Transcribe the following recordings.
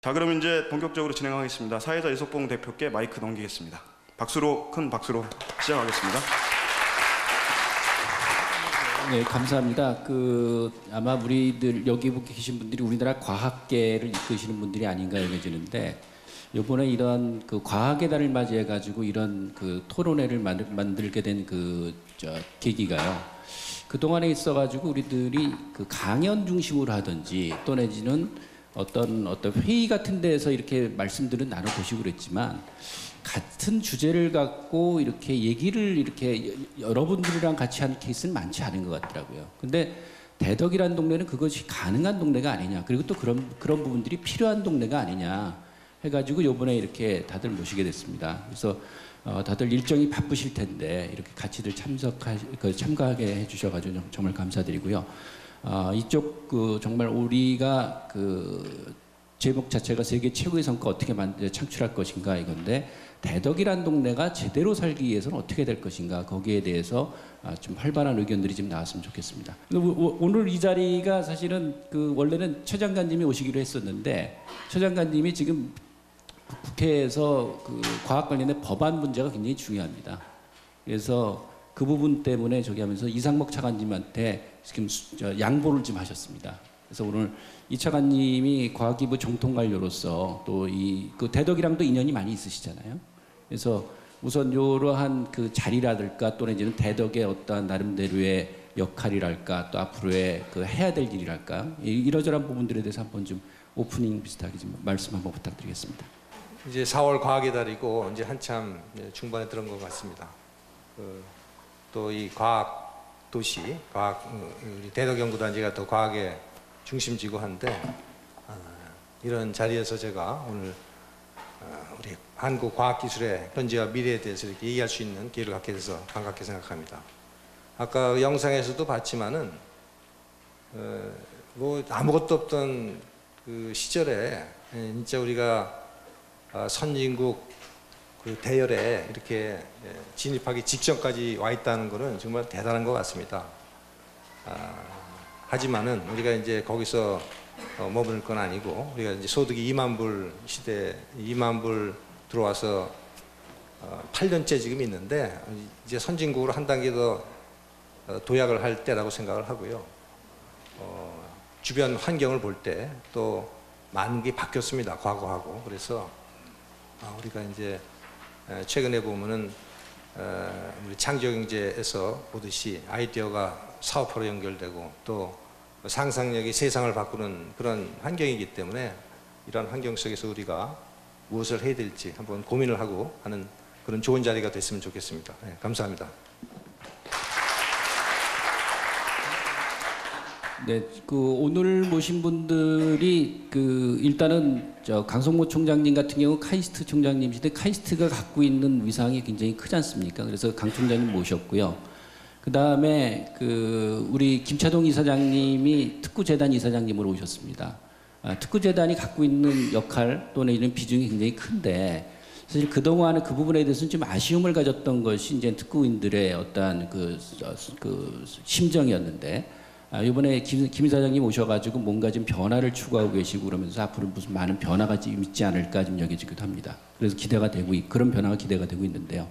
자, 그럼 이제 본격적으로 진행하겠습니다. 사회자 이석봉 대표께 마이크 넘기겠습니다. 박수로, 큰 박수로 시작하겠습니다. 네, 감사합니다. 아마 우리들 여기 계신 분들이 우리나라 과학계를 이끄시는 분들이 아닌가 여겨지는데, 이번에 이런 과학의 달을 맞이해가지고 이런 토론회를 만들게 된 계기가요. 그 동안에 있어가지고 우리들이 강연 중심으로 하든지 또 내지는 어떤 회의 같은 데에서 이렇게 말씀들은 나눠보시고 그랬지만, 같은 주제를 갖고 이렇게 얘기를 이렇게 여러분들이랑 같이 하는 케이스는 많지 않은 것 같더라고요. 근데 대덕이라는 동네는 그것이 가능한 동네가 아니냐, 그리고 또 그런 부분들이 필요한 동네가 아니냐 해가지고 요번에 이렇게 다들 모시게 됐습니다. 그래서 다들 일정이 바쁘실 텐데 이렇게 같이들 참가하게 해주셔가지고 정말 감사드리고요. 이쪽 정말 우리가 제목 자체가 세계 최고의 성과 어떻게 창출할 것인가 이건데, 대덕이란 동네가 제대로 살기 위해서는 어떻게 될 것인가, 거기에 대해서 좀 활발한 의견들이 좀 나왔으면 좋겠습니다. 오늘 이 자리가 사실은 원래는 최 장관님이 오시기로 했었는데, 최 장관님이 지금 국회에서 과학 관련된 법안 문제가 굉장히 중요합니다. 그래서 그 부분 때문에 저기 하면서 이상목 차관님한테 지금 양보를 좀 하셨습니다. 그래서 오늘 이 차관님이 과학기부 정통관료로서 또 대덕이랑도 인연이 많이 있으시잖아요. 그래서 우선 이러한 자리라든가 또 내지는 대덕의 어떤 나름대로의 역할이랄까, 또 앞으로의 해야 될 일이랄까, 이러저러한 부분들에 대해서 한번 좀 오프닝 비슷하게 좀 말씀 한번 부탁드리겠습니다. 이제 4월 과학의 달이고 이제 한참 중반에 들은 것 같습니다. 또 이 과학 도시, 우리 대덕연구단지가 또 과학의 중심지고 한데, 이런 자리에서 제가 오늘 우리 한국 과학기술의 현재와 미래에 대해서 이렇게 얘기할 수 있는 기회를 갖게 돼서 반갑게 생각합니다. 아까 영상에서도 봤지만은 뭐 아무것도 없던 시절에 진짜 우리가 선진국 대열에 이렇게 진입하기 직전까지 와 있다는 것은 정말 대단한 것 같습니다. 하지만은 우리가 이제 거기서 머무를 건 아니고, 우리가 이제 소득이 2만 불 시대, 2만 불 들어와서 8년째 지금 있는데, 이제 선진국으로 한 단계 더 도약을 할 때라고 생각을 하고요. 주변 환경을 볼 때 또 많은 게 바뀌었습니다, 과거하고. 그래서 우리가 이제 최근에 보면은 우리 창조경제에서 보듯이 아이디어가 사업화로 연결되고 또 상상력이 세상을 바꾸는 그런 환경이기 때문에, 이러한 환경 속에서 우리가 무엇을 해야 될지 한번 고민을 하고 하는 그런 좋은 자리가 됐으면 좋겠습니다. 네, 감사합니다. 네, 오늘 모신 분들이 일단은 강성모 총장님 같은 경우 카이스트 총장님이신데, 카이스트가 갖고 있는 위상이 굉장히 크지 않습니까? 그래서 강 총장님 모셨고요. 그 다음에 우리 김차동 이사장님이 특구재단 이사장님으로 오셨습니다. 특구재단이 갖고 있는 역할 또는 이런 비중이 굉장히 큰데, 사실 그동안은 그 부분에 대해서는 좀 아쉬움을 가졌던 것이 이제 특구인들의 어떤 심정이었는데, 이번에 김 이사장님 오셔가지고 뭔가 좀 변화를 추구하고 계시고 그러면서 앞으로 무슨 많은 변화가 좀 있지 않을까 좀 여겨지기도 합니다. 그래서 기대가 되고, 그런 변화가 기대가 되고 있는데요.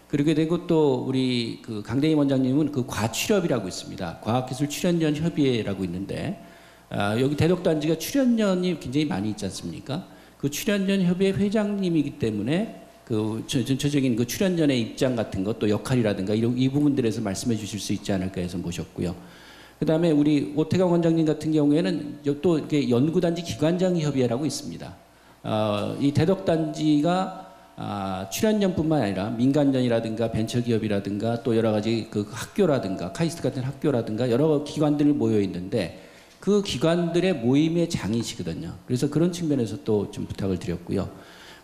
그렇게 되고 또 우리 강대희 원장님은 과출협이라고 있습니다. 과학기술 출연연 협의회라고 있는데, 여기 대덕단지가 출연연이 굉장히 많이 있지 않습니까? 그 출연연 협의회 회장님이기 때문에 전체적인 출연연의 입장 같은 것, 또 역할이라든가 이 부분들에서 말씀해 주실 수 있지 않을까 해서 모셨고요. 그 다음에 우리 오태강 원장님 같은 경우에는 또 이렇게 연구단지 기관장 협의회라고 있습니다. 이 대덕단지가 출연연뿐만 아니라 민간연이라든가 벤처기업이라든가 또 여러 가지 학교라든가 카이스트 같은 학교라든가 여러 기관들이 모여 있는데, 그 기관들의 모임의 장이시거든요. 그래서 그런 측면에서 또 좀 부탁을 드렸고요.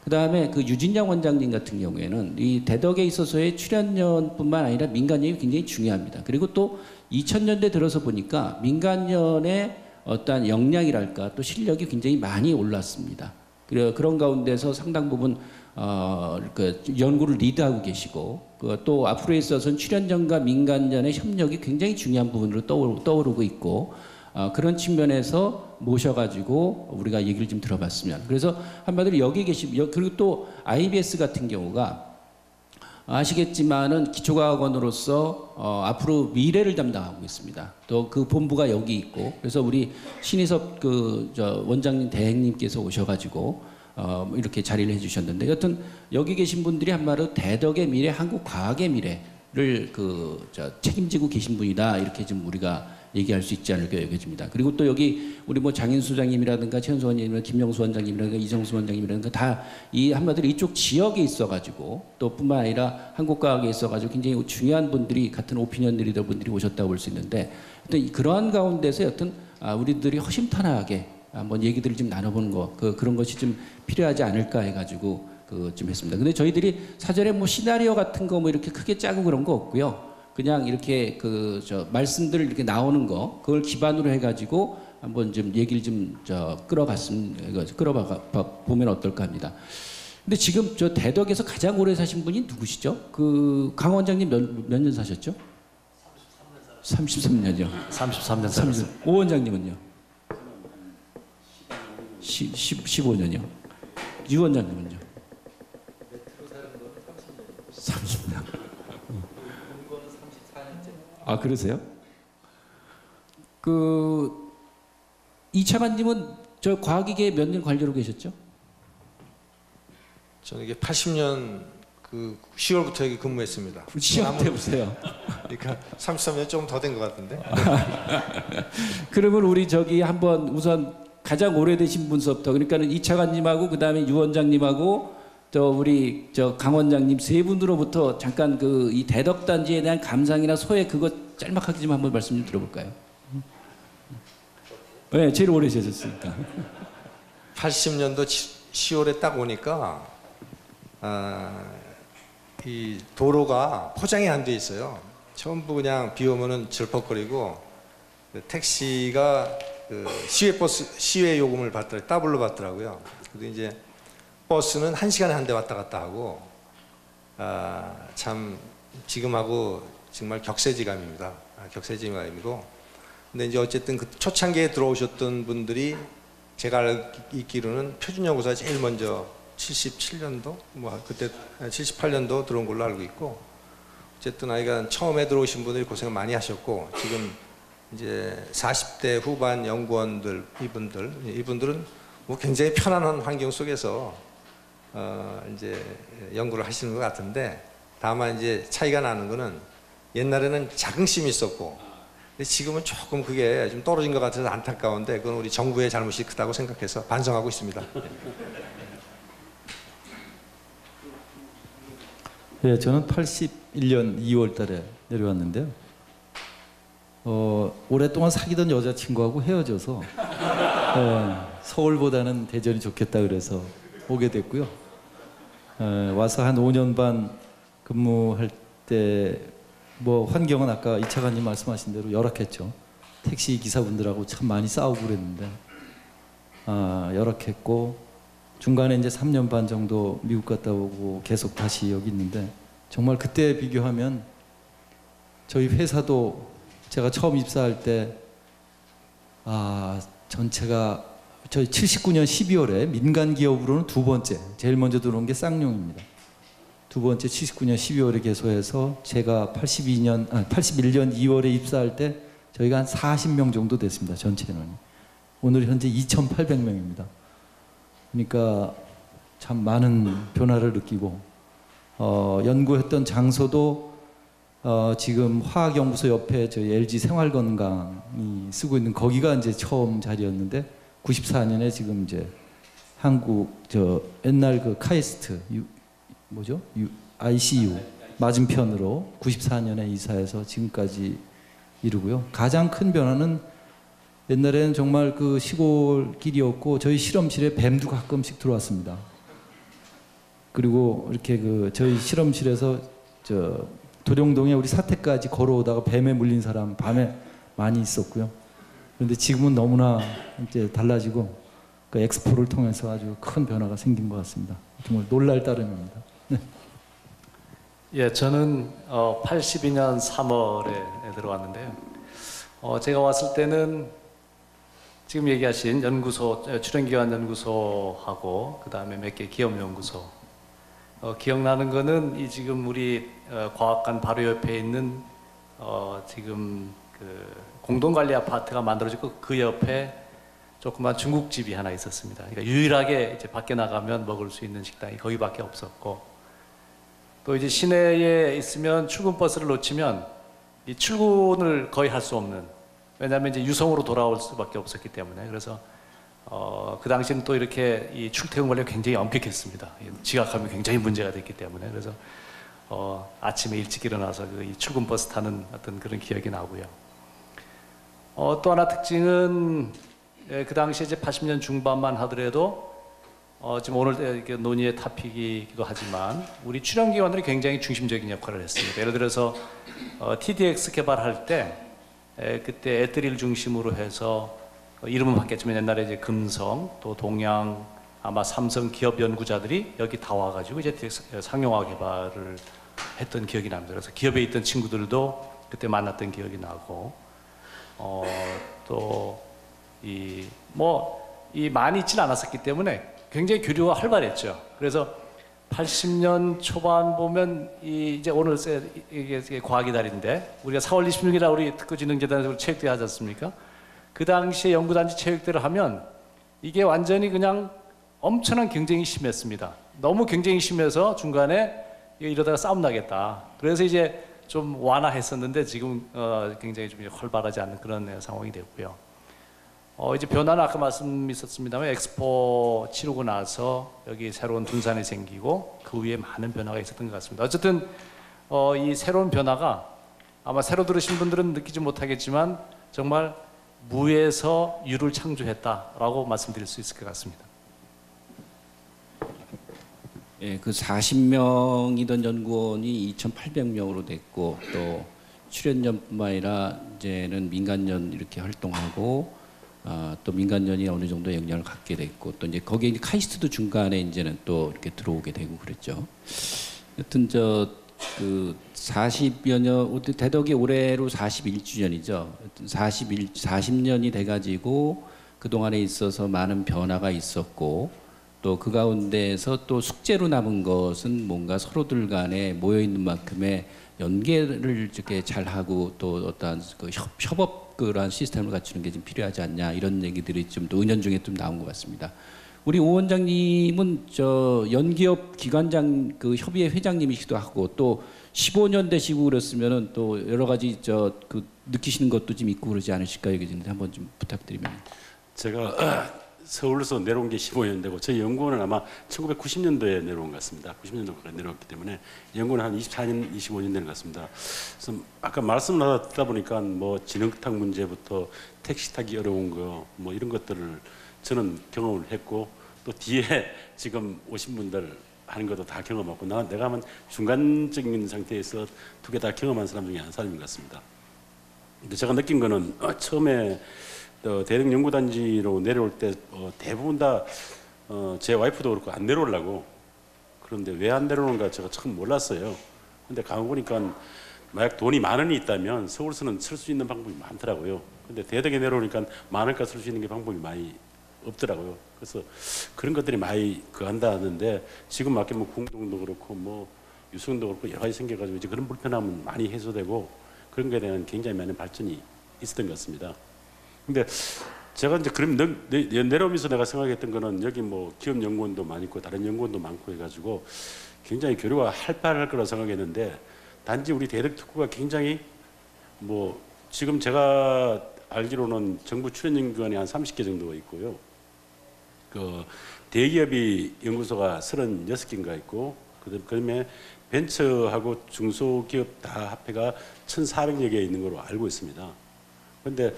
그 다음에 유진양 원장님 같은 경우에는 이 대덕에 있어서의 출연연뿐만 아니라 민간연이 굉장히 중요합니다. 그리고 또 2000년대 들어서 보니까 민간연의 어떤 역량이랄까 또 실력이 굉장히 많이 올랐습니다. 그런 가운데서 상당 부분 연구를 리드하고 계시고, 또 앞으로에 있어서는 출연연과 민간연의 협력이 굉장히 중요한 부분으로 떠오르고 있고, 그런 측면에서 모셔가지고 우리가 얘기를 좀 들어봤으면. 그래서 한마디로 여기 계신 그리고 또 IBS 같은 경우가 아시겠지만은 기초과학원으로서 앞으로 미래를 담당하고 있습니다. 또 그 본부가 여기 있고 그래서 우리 신희섭 원장님 대행님께서 오셔가지고 이렇게 자리를 해주셨는데 여튼 여기 계신 분들이 한마디로 대덕의 미래, 한국 과학의 미래를 책임지고 계신 분이다 이렇게 좀 우리가 얘기할 수 있지 않을까 여겨집니다. 그리고 또 여기 우리 뭐 장인수 장님이라든가 최현수 원장님이라든가 김영수 원장님이라든가 이정수 원장님이라든가 다 이 한마디로 이쪽 지역에 있어가지고 또 뿐만 아니라 한국과학에 있어가지고 굉장히 중요한 분들이 같은 오피니언 리더 분들이 오셨다고 볼 수 있는데 어떤 그러한 가운데서 여튼 우리들이 허심탄회하게 한번 얘기들을 좀 나눠보는 거 그런 것이 좀 필요하지 않을까 해가지고 좀 했습니다. 근데 저희들이 사전에 뭐 시나리오 같은 거 뭐 이렇게 크게 짜고 그런 거 없고요. 그냥 이렇게 말씀들 이렇게 나오는 거 그걸 기반으로 해가지고 한번 좀 얘기를 좀 끌어봐 보면 어떨까 합니다. 근데 지금 저 대덕에서 가장 오래 사신 분이 누구시죠? 강 원장님 몇 년 사셨죠? 33년이요. 33년 살았어요. 오 원장님은요? 15년이요. 유 원장님은요? 30년. 아 그러세요? 이차관님은 저 과학기계 몇 년 관리로 계셨죠? 저는 이게 80년 10월부터 여기 근무했습니다. 시험 해보세요. 그러니까 33년 조금 더 된 것 같은데. 그러면 우리 한번 우선 가장 오래되신 분서부터 그러니까는 이차관님하고 그 다음에 유 원장님하고 우리 강 원장님 세 분으로부터 잠깐 이 대덕 단지에 대한 감상이나 소회 그거 짤막하게 좀 한번 말씀 좀 들어볼까요? 네, 제일 오래 계셨으니까. 80년도 10월에 딱 오니까 이 도로가 포장이 안 돼 있어요. 전부 그냥 비 오면은 절퍽거리고 택시가 시외 요금을 받더라고요. 더블로 받더라고요. 그래도 이제 버스는 1시간에 한 대 왔다 갔다 하고 참 지금하고 정말 격세지감입니다. 격세지감이고 근데 이제 어쨌든 그 초창기에 들어오셨던 분들이 제가 알기로는 표준연구소가 제일 먼저 77년도 뭐 그때 78년도 들어온 걸로 알고 있고 어쨌든 아이가 처음에 들어오신 분들이 고생을 많이 하셨고 지금 이제 40대 후반 연구원들 이분들은 뭐 굉장히 편안한 환경 속에서 이제 연구를 하시는 것 같은데 다만 이제 차이가 나는 거는 옛날에는 자긍심이 있었고 근데 지금은 조금 그게 좀 떨어진 것 같아서 안타까운데 그건 우리 정부의 잘못이 크다고 생각해서 반성하고 있습니다. 예, 저는 81년 2월 달에 내려왔는데요. 오랫동안 사귀던 여자친구하고 헤어져서 서울보다는 대전이 좋겠다 그래서 오게 됐고요. 와서 한 5년 반 근무할 때 뭐 환경은 아까 이차관님 말씀하신 대로 열악했죠. 택시 기사분들하고 참 많이 싸우고 그랬는데 열악했고 중간에 이제 3년 반 정도 미국 갔다 오고 계속 다시 여기 있는데 정말 그때 비교하면 저희 회사도 제가 처음 입사할 때 전체가 저희 79년 12월에 민간 기업으로는 두 번째 제일 먼저 들어온 게 쌍용입니다. 두 번째 79년 12월에 개소해서 제가 81년 2월에 입사할 때 저희가 한 40명 정도 됐습니다. 전체 인원이. 오늘 현재 2,800명입니다. 그러니까 참 많은 변화를 느끼고 연구했던 장소도 지금 화학연구소 옆에 저희 LG 생활건강이 쓰고 있는 거기가 이제 처음 자리였는데 94년에 지금 이제 한국 옛날 카이스트 ICU 맞은편으로 94년에 이사해서 지금까지 이루고요. 가장 큰 변화는 옛날에는 정말 시골길이었고 저희 실험실에 뱀도 가끔씩 들어왔습니다. 그리고 이렇게 저희 실험실에서 도룡동에 우리 사택까지 걸어오다가 뱀에 물린 사람 밤에 많이 있었고요. 그런데 지금은 너무나 이제 달라지고 엑스포를 통해서 아주 큰 변화가 생긴 것 같습니다. 정말 놀랄 따름입니다. 네. 예, 저는 82년 3월에 들어왔는데요. 제가 왔을 때는 지금 얘기하신 연구소, 출연기관 연구소하고 그 다음에 몇 개 기업 연구소. 기억나는 거는 이 지금 우리 과학관 바로 옆에 있는 지금 그 공동관리 아파트가 만들어지고 그 옆에 조그만 중국집이 하나 있었습니다. 그러니까 유일하게 이제 밖에 나가면 먹을 수 있는 식당이 거기밖에 없었고, 또 이제 시내에 있으면 출근 버스를 놓치면 이 출근을 거의 할 수 없는, 왜냐하면 이제 유성으로 돌아올 수밖에 없었기 때문에. 그래서 그 당시는 또 이렇게 이 출퇴근 관리가 굉장히 엄격했습니다. 지각하면 굉장히 문제가 됐기 때문에. 그래서 아침에 일찍 일어나서 그 이 출근 버스 타는 어떤 그런 기억이 나고요. 또 하나 특징은 그 당시에 이제 80년 중반만 하더라도 지금 오늘 이렇게 논의의 토픽이기도 하지만 우리 출연기관들이 굉장히 중심적인 역할을 했습니다. 예를 들어서 TDX 개발할 때 그때 애들을 중심으로 해서 이름은 바뀌었지만 옛날에 이제 금성 또 동양 아마 삼성 기업 연구자들이 여기 다 와가지고 이제 상용화 개발을 했던 기억이 납니다. 그래서 기업에 있던 친구들도 그때 만났던 기억이 나고 또 이 많이 있지는 않았었기 때문에 굉장히 교류가 활발했죠. 그래서 80년 초반 보면 이제 오늘 이게 과학의 달인데 우리가 4월 26일에 우리 특허진흥재단에서 체육대회 하지 않습니까? 그 당시에 연구단지 체육대회를 하면 이게 완전히 그냥 엄청난 경쟁이 심했습니다. 너무 경쟁이 심해서 중간에 이러다가 싸움 나겠다. 그래서 이제 좀 완화했었는데 지금 굉장히 좀 활발하지 않는 그런 상황이 됐고요. 이제 변화는 아까 말씀 있었습니다만 엑스포 치르고 나서 여기 새로운 둔산이 생기고 그 위에 많은 변화가 있었던 것 같습니다. 어쨌든 이 새로운 변화가 아마 새로 들으신 분들은 느끼지 못하겠지만 정말 무에서 유를 창조했다라고 말씀드릴 수 있을 것 같습니다. 예, 그 40명이던 연구원이 2,800명으로 됐고 또 출연연뿐만 아니라 이제는 민간연 이렇게 활동하고 또 민간연이 어느 정도 영향을 갖게 됐고 또 이제 거기에 카이스트도 중간에 이제는 또 이렇게 들어오게 되고 그랬죠. 여튼 그 40여 년 대덕이 올해로 41주년이죠. 40년이 돼가지고 그 동안에 있어서 많은 변화가 있었고 또 그 가운데에서 또 숙제로 남은 것은 뭔가 서로들 간에 모여 있는 만큼의 연계를 이렇게 잘 하고 또 어떠한 그 협업 그러한 시스템을 갖추는 게 좀 필요하지 않냐 이런 얘기들이 좀 또 은연중에 좀 나온 것 같습니다. 우리 오 원장님은 연기업 기관장 그 협의회 회장님이시기도 하고 또 15년 되시고 그랬으면은 또 여러 가지 그 느끼시는 것도 좀 있고 그러지 않으실까요? 얘기했는데 한번 좀 부탁드리면. 제가 서울에서 내려온 게 15년 되고 저희 연구원은 아마 1990년도에 내려온 것 같습니다. 90년도에 내려왔기 때문에 연구는 한 24년, 25년 되는 것 같습니다. 그래서 아까 말씀을 듣다 보니까 뭐 진흙탕 문제부터 택시 타기 어려운 거 뭐 이런 것들을 저는 경험을 했고 또 뒤에 지금 오신 분들 하는 것도 다 경험하고 내가 하면 중간적인 상태에서 두 개 다 경험한 사람 중에 한 사람인 것 같습니다. 근데 제가 느낀 거는 처음에 대덕 연구단지로 내려올 때 대부분 다 제 와이프도 그렇고 안 내려오려고 그런데 왜 안 내려오는가 제가 처음 몰랐어요. 근데 가고 보니까 만약 돈이 10,000원이 있다면 서울서는 쓸 수 있는 방법이 많더라고요. 근데 대덕에 내려오니까 10,000원까지 쓸 수 있는 게 방법이 많이 없더라고요. 그래서 그런 것들이 많이 한다 하는데 지금 맞게 뭐 궁동도 그렇고 뭐 유성도 그렇고 여러 가지 생겨가지고 이제 그런 불편함은 많이 해소되고 그런 거에 대한 굉장히 많은 발전이 있었던 것 같습니다. 근데 제가 이제 그럼 내려오면서 내가 생각했던 거는 여기 뭐 기업 연구원도 많이 있고 다른 연구원도 많고 해가지고 굉장히 교류가 활발할 거라고 생각했는데 단지 우리 대덕 특구가 굉장히 뭐 지금 제가 알기로는 정부 출연 연구원이 한 30개 정도가 있고요. 그 대기업이 연구소가 36개인가 있고 그다음에 벤처하고 중소기업 다 합해가 1,400여 개 있는 걸로 알고 있습니다. 그런데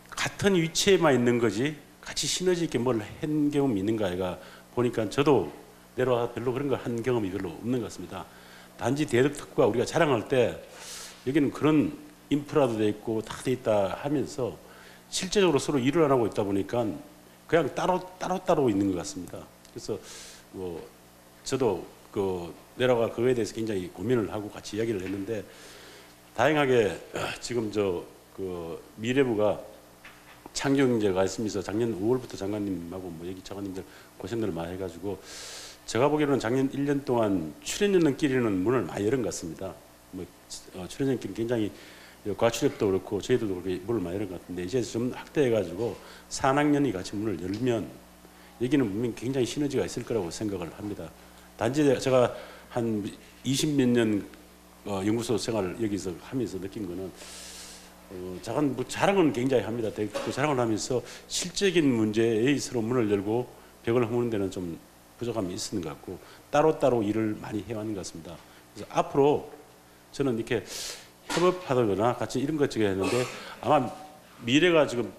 같은 위치에만 있는 거지 같이 시너지 있게 뭘 한 경험이 있는가 해가 보니까 저도 내려와 별로 그런 걸 한 경험이 별로 없는 것 같습니다. 단지 대덕 특구가 우리가 자랑할 때 여기는 그런 인프라도 돼 있고 다 돼 있다 하면서 실제적으로 서로 일을 안 하고 있다 보니까 그냥 따로 있는 것 같습니다. 그래서 뭐 저도 내려가 그거에 대해서 굉장히 고민을 하고 같이 이야기를 했는데 다행하게 지금 미래부가 창조경제가 있으면서 작년 5월부터 장관님하고 뭐 여기 장관님들 고생들을 많이 해가지고 제가 보기로는 작년 1년 동안 출연연령끼리는 문을 많이 열은 것 같습니다. 뭐 출연연끼리 굉장히 과출입도 그렇고 저희들도 그렇게 문을 많이 열은 것 같은데 이제 좀 확대해가지고 4학년이 같이 문을 열면 여기는 분명히 굉장히 시너지가 있을 거라고 생각을 합니다. 단지 제가 한 20몇 년 연구소 생활을 여기서 하면서 느낀 거는 뭐 자랑은 굉장히 합니다. 그 자랑을 하면서 실적인 문제에 서로 문을 열고 벽을 허무는 데는 좀 부족함이 있는 것 같고 따로따로 일을 많이 해왔는 것 같습니다. 그래서 앞으로 저는 이렇게 협업하거나 같이 이런 것 저게 했는데 아마 미래가 지금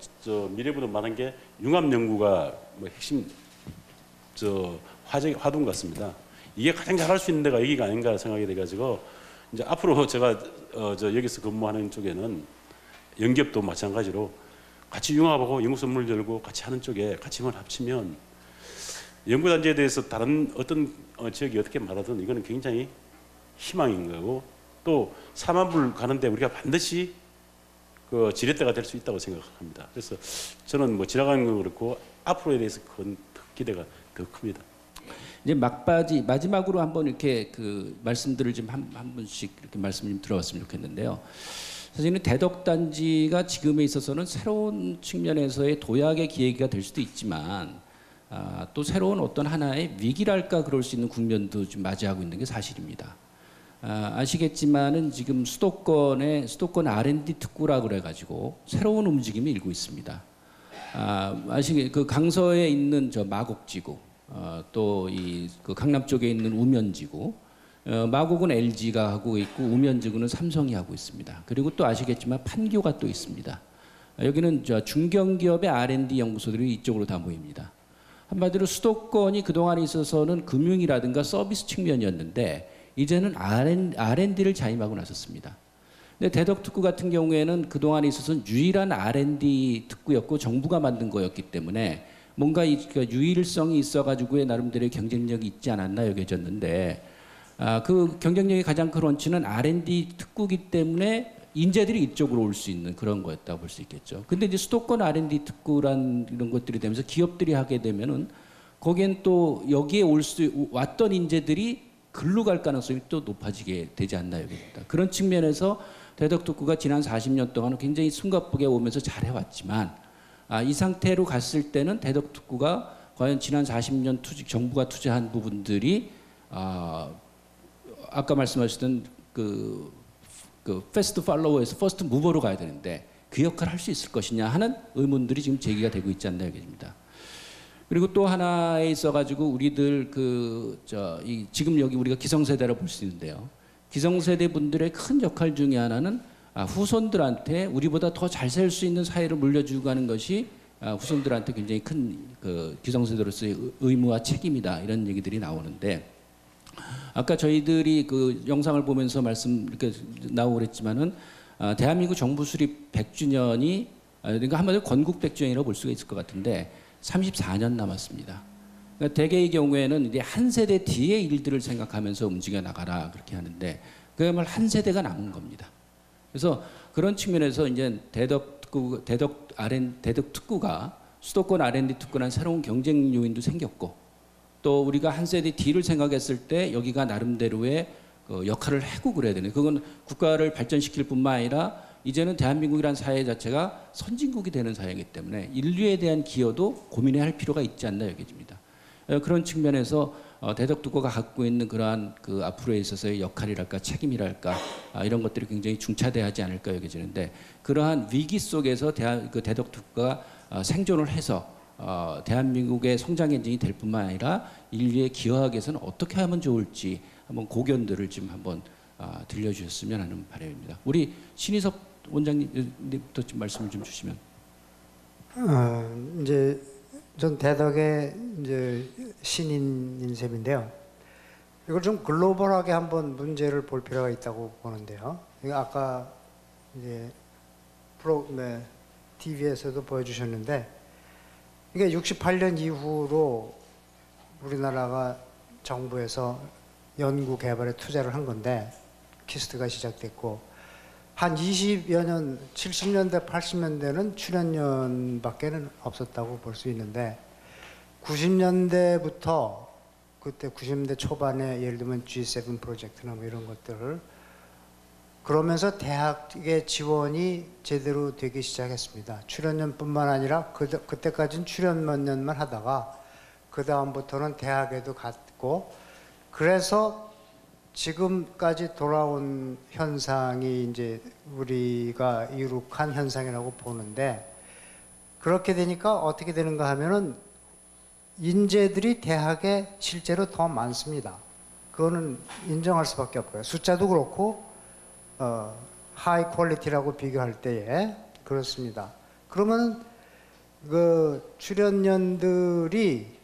미래보다 많은 게 융합 연구가 뭐 핵심 화두인 것 같습니다. 이게 가장 잘할 수 있는 데가 여기가 아닌가 생각이 돼가지고 이제 앞으로 제가 여기서 근무하는 쪽에는 연기업도 마찬가지로 같이 융합하고 연구 선문을 열고 같이 하는 쪽에 같이 힘을 합치면 연구단지에 대해서 다른 어떤 지역이 어떻게 말하든 이거는 굉장히 희망인 거고 또 4만 불 가는데 우리가 반드시 그 지렛대가 될 수 있다고 생각합니다. 그래서 저는 뭐 지나가는 건 그렇고 앞으로에 대해서 큰 기대가 더 큽니다. 이제 막바지 마지막으로 한번 이렇게 그 말씀들을 좀 한 분씩 이렇게 말씀 좀 들어봤으면 좋겠는데요. 사실은 대덕단지가 지금에 있어서는 새로운 측면에서의 도약의 기회가 될 수도 있지만 또 새로운 어떤 하나의 위기랄까 그럴 수 있는 국면도 좀 맞이하고 있는 게 사실입니다. 아시겠지만은 지금 수도권 R&D 특구라 그래가지고 새로운 움직임이 일고 있습니다. 그 강서에 있는 저 마곡지구, 또 그 강남 쪽에 있는 우면지구, 마곡은 LG가 하고 있고 우면지구는 삼성이 하고 있습니다. 그리고 또 아시겠지만 판교가 또 있습니다. 여기는 저 중견기업의 R&D 연구소들이 이쪽으로 다 모입니다. 한마디로 수도권이 그동안에 있어서는 금융이라든가 서비스 측면이었는데 이제는 R&D를 자임하고 나섰습니다. 근데 대덕특구 같은 경우에는 그동안에 있어서는 유일한 R&D 특구였고 정부가 만든 거였기 때문에 뭔가 유일성이 있어가지고의 나름대로의 경쟁력이 있지 않았나 여겨졌는데 그 경쟁력의 가장 큰 원칙은 R&D 특구기 때문에 인재들이 이쪽으로 올 수 있는 그런 거였다고 볼 수 있겠죠. 근데 이제 수도권 R&D 특구란 이런 것들이 되면서 기업들이 하게 되면은 거기엔 또 여기에 왔던 인재들이 글로 갈 가능성이 또 높아지게 되지 않나 여깁니다. 그런 측면에서 대덕특구가 지난 40년 동안 굉장히 숨가쁘게 오면서 잘 해왔지만 이 상태로 갔을 때는 대덕특구가 과연 지난 40년 정부가 투자한 부분들이 아까 말씀하셨던 그 패스트 팔로워에서 퍼스트 무버로 가야 되는데 그 역할을 할 수 있을 것이냐 하는 의문들이 지금 제기가 되고 있지 않나 여깁니다. 그리고 또 하나에 있어가지고 우리들 지금 여기 우리가 기성세대라 볼 수 있는데요. 기성세대 분들의 큰 역할 중에 하나는 후손들한테 우리보다 더 잘 살 수 있는 사회를 물려주고 가는 것이 후손들한테 굉장히 큰 그 기성세대로서의 의무와 책임이다 이런 얘기들이 나오는데 아까 저희들이 그 영상을 보면서 이렇게 나오고 그랬지만은 대한민국 정부 수립 100주년이 그러니까 한마디로 건국 100주년이라고 볼 수가 있을 것 같은데 34년 남았습니다. 그러니까 대개의 경우에는 이제 한 세대 뒤의 일들을 생각하면서 움직여 나가라 그렇게 하는데 그야말로 한 세대가 남은 겁니다. 그래서 그런 측면에서 이제 대덕특구가 수도권 R&D 특구라는 새로운 경쟁 요인도 생겼고 또 우리가 한 세대 뒤를 생각했을 때 여기가 나름대로의 그 역할을 하고 그래야 되는 그건 국가를 발전시킬 뿐만 아니라 이제는 대한민국이라는 사회 자체가 선진국이 되는 사회이기 때문에 인류에 대한 기여도 고민해야 할 필요가 있지 않나 여겨집니다. 그런 측면에서 대덕특구가 갖고 있는 그러한 그 앞으로에 있어서의 역할이랄까 책임이랄까 이런 것들이 굉장히 중차대하지 않을까 여겨지는데 그러한 위기 속에서 대덕특구가 생존을 해서 대한민국의 성장 엔진이 될 뿐만 아니라 인류에 기여하기 위해서는 어떻게 하면 좋을지 한번 고견들을 좀 한번 들려주셨으면 하는 바람입니다. 우리 신희섭 원장님부터 좀 말씀을 좀 주시면. 이제 전 대덕의 이제 신인인 셈인데요. 이걸 좀 글로벌하게 한번 문제를 볼 필요가 있다고 보는데요. 아까 이제 TV에서도 보여주셨는데 이게 68년 이후로 우리나라가 정부에서 연구 개발에 투자를 한 건데 키스트가 시작됐고 한 20여 년, 70년대, 80년대는 출연료밖에는 없었다고 볼 수 있는데 90년대부터 그때 90년대 초반에 예를 들면 G7 프로젝트나 뭐 이런 것들을 그러면서 대학의 지원이 제대로 되기 시작했습니다. 출연료뿐만 아니라 그때까지는 출연 몇 년만 하다가 그 다음부터는 대학에도 갔고 그래서 지금까지 돌아온 현상이 이제 우리가 이룩한 현상이라고 보는데 그렇게 되니까 어떻게 되는가 하면은 인재들이 대학에 실제로 더 많습니다. 그거는 인정할 수밖에 없고요. 숫자도 그렇고 하이 퀄리티라고 비교할 때에 그렇습니다. 그러면 그 출연연들이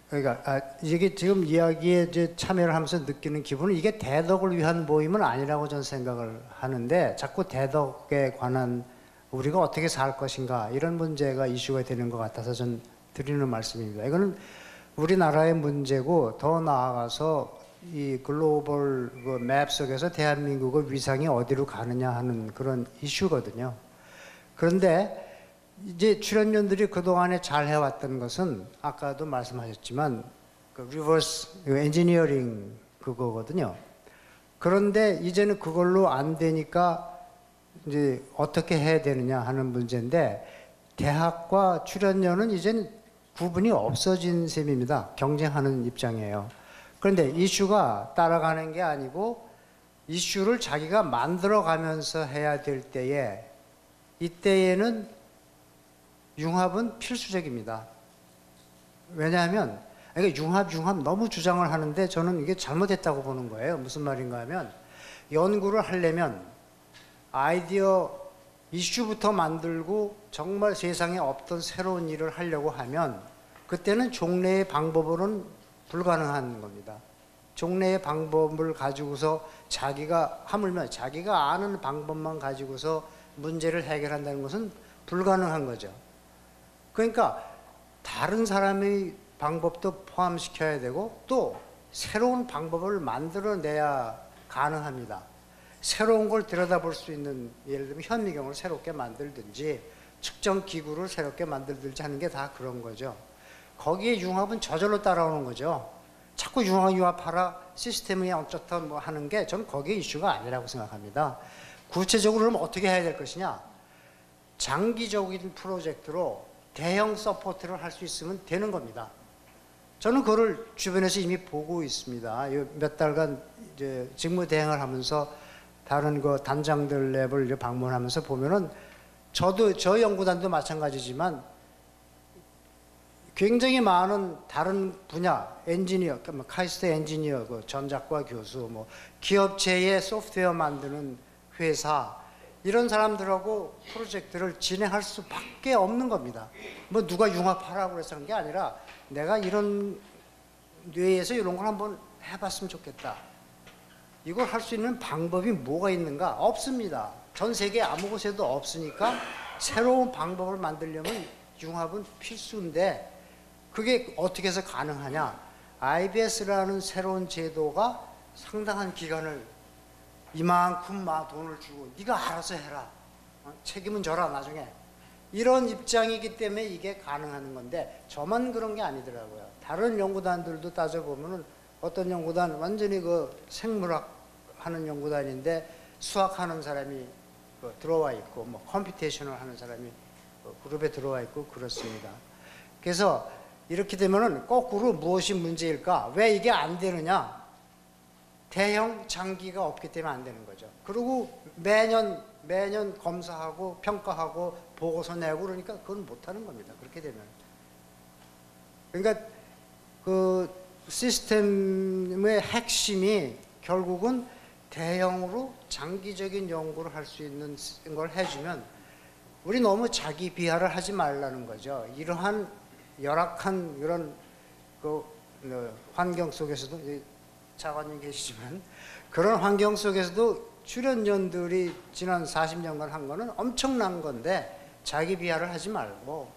그러니까 이게 지금 이야기에 이제 참여를 하면서 느끼는 기분은 이게 대덕을 위한 모임은 아니라고 저는 생각을 하는데 자꾸 대덕에 관한 우리가 어떻게 살 것인가 이런 문제가 이슈가 되는 것 같아서 전 드리는 말씀입니다. 이거는 우리나라의 문제고 더 나아가서 이 글로벌 그 맵 속에서 대한민국의 위상이 어디로 가느냐 하는 그런 이슈거든요. 그런데 이제 출연료들이 그동안에 잘 해왔던 것은 아까도 말씀하셨지만 그 리버스 엔지니어링 그거거든요. 그런데 이제는 그걸로 안 되니까 이제 어떻게 해야 되느냐 하는 문제인데 대학과 출연료는 이제는 구분이 없어진 셈입니다. 경쟁하는 입장이에요. 그런데 이슈가 따라가는 게 아니고 이슈를 자기가 만들어가면서 해야 될 때에 이때에는 융합은 필수적입니다. 왜냐하면 그러니까 융합 너무 주장을 하는데 저는 이게 잘못했다고 보는 거예요. 무슨 말인가 하면 연구를 하려면 아이디어 이슈부터 만들고 정말 세상에 없던 새로운 일을 하려고 하면 그때는 종래의 방법으로는 불가능한 겁니다. 종래의 방법을 가지고서 자기가 하물며 자기가 아는 방법만 가지고서 문제를 해결한다는 것은 불가능한 거죠. 그러니까 다른 사람의 방법도 포함시켜야 되고 또 새로운 방법을 만들어내야 가능합니다. 새로운 걸 들여다볼 수 있는 예를 들면 현미경을 새롭게 만들든지 측정 기구를 새롭게 만들든지 하는 게 다 그런 거죠. 거기에 융합은 저절로 따라오는 거죠. 자꾸 융합하라 시스템이 어쩌다 뭐 하는 게 전 거기에 이슈가 아니라고 생각합니다. 구체적으로는 어떻게 해야 될 것이냐. 장기적인 프로젝트로 대형 서포트를 할 수 있으면 되는 겁니다. 저는 그거를 주변에서 이미 보고 있습니다. 몇 달간 이제 직무 대행을 하면서 다른 그 단장들 랩을 방문하면서 보면은 저도 저 연구단도 마찬가지지만 굉장히 많은 다른 분야 엔지니어, 카이스트 엔지니어, 그 전작과 교수, 뭐 기업체의 소프트웨어 만드는 회사 이런 사람들하고 프로젝트를 진행할 수밖에 없는 겁니다. 뭐 누가 융합하라고 그래서 하는 게 아니라 내가 이런 뇌에서 이런 걸 한번 해봤으면 좋겠다. 이걸 할 수 있는 방법이 뭐가 있는가? 없습니다. 전 세계 아무 곳에도 없으니까 새로운 방법을 만들려면 융합은 필수인데 그게 어떻게 해서 가능하냐? IBS라는 새로운 제도가 상당한 기간을 이만큼 돈을 주고 네가 알아서 해라. 책임은 져라 나중에. 이런 입장이기 때문에 이게 가능한 건데 저만 그런 게 아니더라고요. 다른 연구단들도 따져보면은 어떤 연구단 완전히 그 생물학 하는 연구단인데 수학하는 사람이 들어와 있고 뭐 컴퓨테이션을 하는 사람이 그룹에 들어와 있고 그렇습니다. 그래서 이렇게 되면은 거꾸로 무엇이 문제일까? 왜 이게 안 되느냐? 대형 장기가 없기 때문에 안 되는 거죠. 그리고 매년 검사하고 평가하고 보고서 내고 그러니까 그건 못 하는 겁니다. 그렇게 되면. 그러니까 그 시스템의 핵심이 결국은 대형으로 장기적인 연구를 할 수 있는 걸 해주면 우리 너무 자기 비하를 하지 말라는 거죠. 이러한 열악한 이런 그 환경 속에서도 차관님 계시지만 그런 환경 속에서도 출연연들이 지난 40년간 한 거는 엄청난 건데 자기 비하를 하지 말고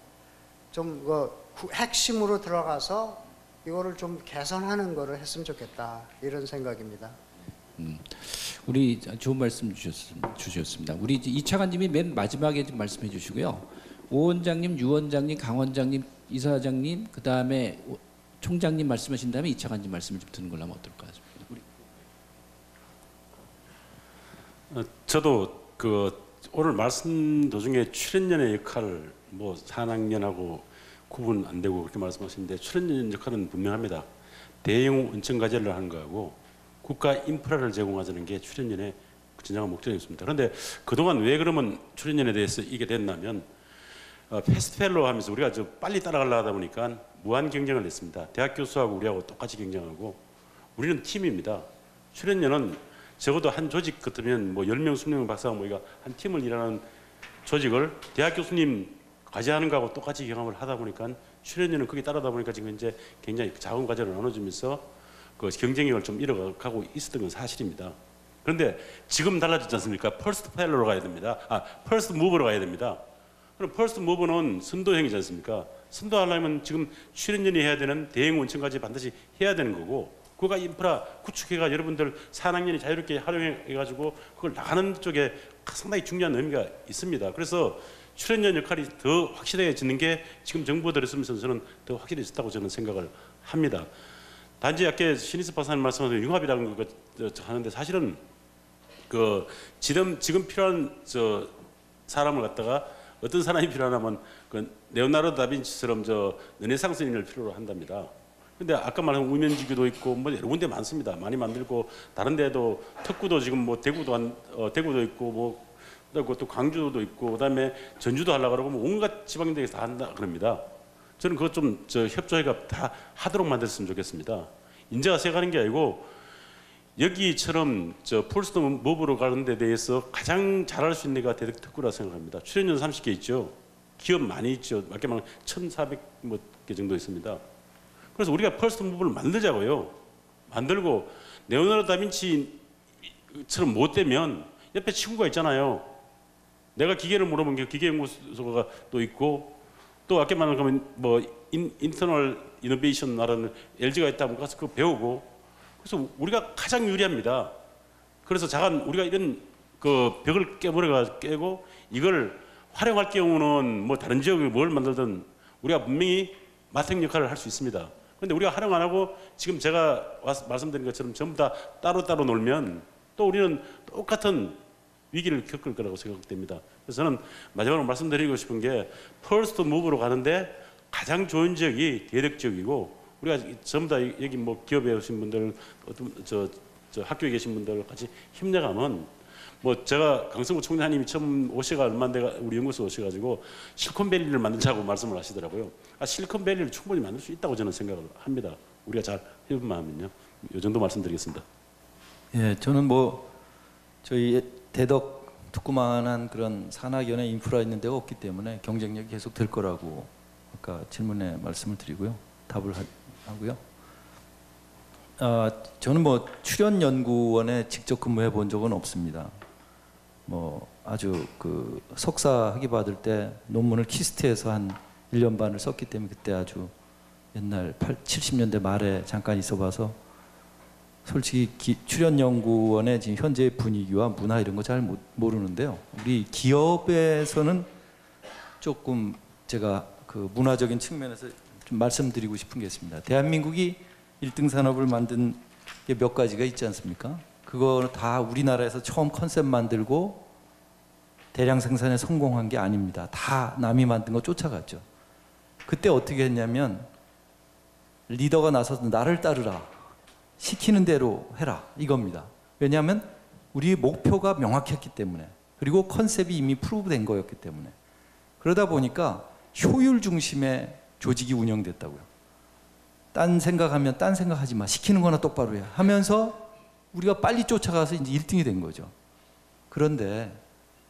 좀 그 핵심으로 들어가서 이거를 좀 개선하는 거를 했으면 좋겠다 이런 생각입니다. 우리 좋은 말씀 주셨습니다. 우리 이 차관님이 맨 마지막에 좀 말씀해 주시고요. 오 원장님, 유 원장님, 강 원장님, 이사장님, 그 다음에 총장님 말씀하신 다음에 이 차관님 말씀을 좀 듣는 걸로 하면 어떨까 싶습니다. 저도 그 오늘 말씀 도중에 출연연의 역할 뭐 산학연하고 구분 안 되고 그렇게 말씀하시는데 출연연 역할은 분명합니다. 대형 원천 과제를 하는 거하고 국가 인프라를 제공하자는 게 출연연의 진정한 목적이었습니다. 그런데 그동안 왜 그러면 출연연에 대해서 이게 됐냐면 패스트펠로 하면서 우리가 저 빨리 따라가려 하다 보니까 무한 경쟁을 했습니다. 대학 교수하고 우리하고 똑같이 경쟁하고 우리는 팀입니다. 출연연은 적어도 한 조직 같으면 뭐 10명, 20명 박사가 모이가 한 팀을 일하는 조직을 대학 교수님 과제하는 거하고 똑같이 경험을 하다 보니까 출연연은 거기 따라다 보니까 지금 이제 굉장히 작은 과제를 나눠주면서 그 경쟁력을 좀 잃어가고 있었던 건 사실입니다. 그런데 지금 달라졌지 않습니까? 퍼스트 펠로로 가야 됩니다. 퍼스트 무브로 가야 됩니다. 그럼 퍼스트 무브는 선도형이지 않습니까? 선도하려면 지금 출연연이 해야 되는 대형 원천까지 반드시 해야 되는 거고 국가 인프라 구축해가 여러분들 산학연이 자유롭게 활용해가지고 그걸 나가는 쪽에 상당히 중요한 의미가 있습니다. 그래서 출연연 역할이 더 확실해지는 게 지금 정부가 들었으면서 저는 더 확실해졌다고 저는 생각을 합니다. 단지 아까 신희섭 박사님 말씀하신 융합이라는 거 하는데 사실은 그 지금 필요한 저 사람을 갖다가 어떤 사람이 필요하냐면 그 레오나르도 다빈치처럼 저 르네상스인을 필요로 한답니다. 근데 아까 말한 우면지교도 있고 뭐 여러 군데 많습니다. 많이 만들고 다른 데도 특구도 지금 뭐 대구도 있고 뭐 또 광주도 있고 그다음에 전주도 하려고 그러고 뭐 온갖 지방대에서 다 한다 그럽니다. 저는 그것 좀 저 협조해가 다 하도록 만들었으면 좋겠습니다. 인재가 세가는 게 아니고 여기처럼 저 폴스트 무브로 가는 데 대해서 가장 잘할 수 있는 데가 대덕 특구라 생각합니다. 출연연 30개 있죠. 기업 많이 있죠. 맞게 말하면 1,400개 정도 있습니다. 그래서 우리가 펄스트 무브를 만들자고요. 만들고 레오나르도 다빈치처럼 못 되면 옆에 친구가 있잖아요. 내가 기계를 물어본 게 기계연구소가 또 있고 또 아까 말하면 뭐 인터널 이노베이션 나라는 LG가 있다면 가서 그거 배우고 그래서 우리가 가장 유리합니다. 그래서 우리가 이런 그 벽을 깨고 이걸 활용할 경우는 뭐 다른 지역에 뭘 만들든 우리가 분명히 마탱 역할을 할 수 있습니다. 그런데 우리가 활용 안 하고 지금 제가 말씀드린 것처럼 전부 다 따로따로 놀면 또 우리는 똑같은 위기를 겪을 거라고 생각됩니다. 그래서 저는 마지막으로 말씀드리고 싶은 게 퍼스트 무브로 가는데 가장 좋은 지역이 대덕 지역이고 우리가 전부 다 여기 뭐 기업에 오신 분들 어떤 저 학교에 계신 분들 같이 힘내가면 뭐 제가 강성구 총장님이 처음 오셔가 얼마 안 돼가 우리 연구소 오셔가지고 실리콘밸리를 만들자고 말씀을 하시더라고요. 실리콘밸리를 충분히 만들 수 있다고 저는 생각을 합니다. 우리가 잘 해보면 하면요. 이 정도 말씀드리겠습니다. 예, 저는 뭐 저희 대덕 특구만한 그런 산학연의 인프라 있는 데가 없기 때문에 경쟁력이 계속 될 거라고 아까 질문에 말씀을 드리고요. 답을 하고요. 저는 뭐 출연연구원에 직접 근무해 본 적은 없습니다. 뭐 아주 그 석사 학위 받을 때 논문을 키스트에서 한 1년 반을 썼기 때문에 그때 아주 옛날 70년대 말에 잠깐 있어봐서 솔직히 출연연구원의 지금 현재 분위기와 문화 이런 거 잘 모르는데요. 우리 기업에서는 조금 제가 그 문화적인 측면에서 좀 말씀드리고 싶은 게 있습니다. 대한민국이 1등 산업을 만든 게 몇 가지가 있지 않습니까? 그거 다 우리나라에서 처음 컨셉 만들고 대량 생산에 성공한 게 아닙니다. 다 남이 만든 거 쫓아갔죠. 그때 어떻게 했냐면 리더가 나서서 나를 따르라. 시키는 대로 해라. 이겁니다. 왜냐하면 우리 목표가 명확했기 때문에 그리고 컨셉이 이미 프루브된 거였기 때문에 그러다 보니까 효율 중심의 조직이 운영됐다고요. 딴 생각하면 딴 생각하지 마. 시키는 거나 똑바로 해. 하면서 우리가 빨리 쫓아가서 이제 1등이 된 거죠. 그런데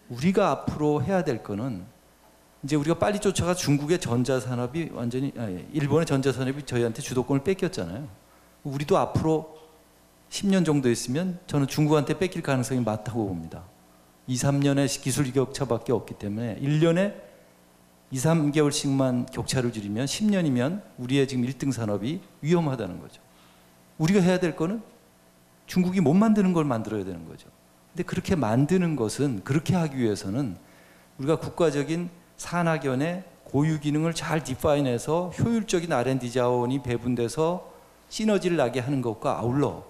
우리가 앞으로 해야 될 거는 이제 우리가 빨리 쫓아가 중국의 전자산업이 완전히 일본의 전자산업이 저희한테 주도권을 뺏겼잖아요. 우리도 앞으로 10년 정도 있으면 저는 중국한테 뺏길 가능성이 많다고 봅니다. 2, 3년의 기술 격차밖에 없기 때문에 1년에 2, 3개월씩만 격차를 줄이면 10년이면 우리의 지금 1등 산업이 위험하다는 거죠. 우리가 해야 될 거는 중국이 못 만드는 걸 만들어야 되는 거죠. 근데 그렇게 만드는 것은, 그렇게 하기 위해서는 우리가 국가적인 산학연의 고유 기능을 잘 디파인해서 효율적인 R&D 자원이 배분돼서 시너지를 나게 하는 것과 아울러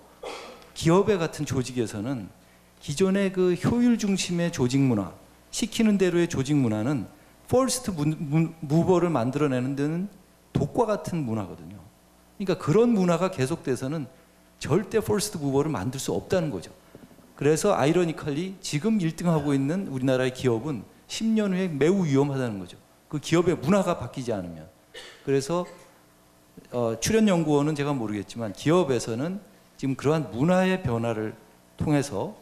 기업의 같은 조직에서는 기존의 그 효율 중심의 조직 문화, 시키는 대로의 조직 문화는 퍼스트 무버를 만들어내는 데는 독과 같은 문화거든요. 그러니까 그런 문화가 계속돼서는 절대 퍼스트 무버를 만들 수 없다는 거죠. 그래서 아이러니컬리 지금 1등하고 있는 우리나라의 기업은 10년 후에 매우 위험하다는 거죠. 그 기업의 문화가 바뀌지 않으면. 그래서 출연연구원은 제가 모르겠지만 기업에서는 지금 그러한 문화의 변화를 통해서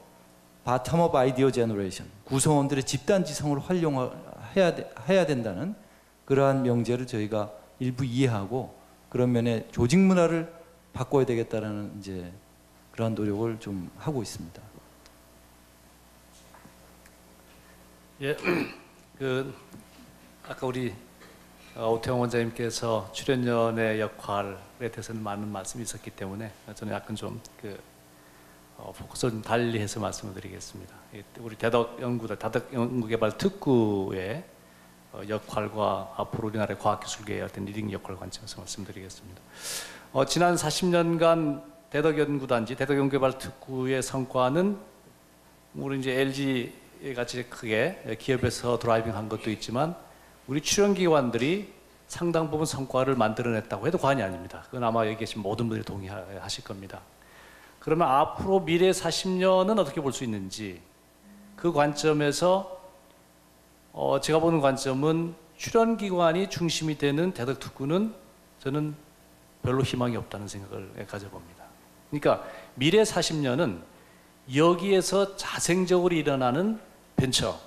바텀업 아이디어 제너레이션, 구성원들의 집단지성을 활용해야 된다는 그러한 명제를 저희가 일부 이해하고 그런 면에 조직 문화를 바꿔야 되겠다라는 이제 그러한 노력을 좀 하고 있습니다. 예, 아까 우리 오태영 원장님께서 출연연의 역할에 대해서는 많은 말씀이 있었기 때문에 저는 약간 좀 포커스를 좀 달리해서 말씀을 드리겠습니다. 우리 다덕연구개발특구의 역할과 앞으로 우리나라의 과학기술계의 어떤 리딩 역할 관점에서 말씀드리겠습니다. 지난 40년간 대덕연구단지, 대덕연구개발특구의 성과는 우리 이제 LG 같이 크게 기업에서 드라이빙한 것도 있지만 우리 출연기관들이 상당 부분 성과를 만들어냈다고 해도 과언이 아닙니다. 그건 아마 여기 계신 모든 분들이 동의하실 겁니다. 그러면 앞으로 미래 40년은 어떻게 볼 수 있는지 그 관점에서 제가 보는 관점은 출연기관이 중심이 되는 대덕특구는 저는 별로 희망이 없다는 생각을 가져봅니다. 그러니까 미래 40년은 여기에서 자생적으로 일어나는 벤처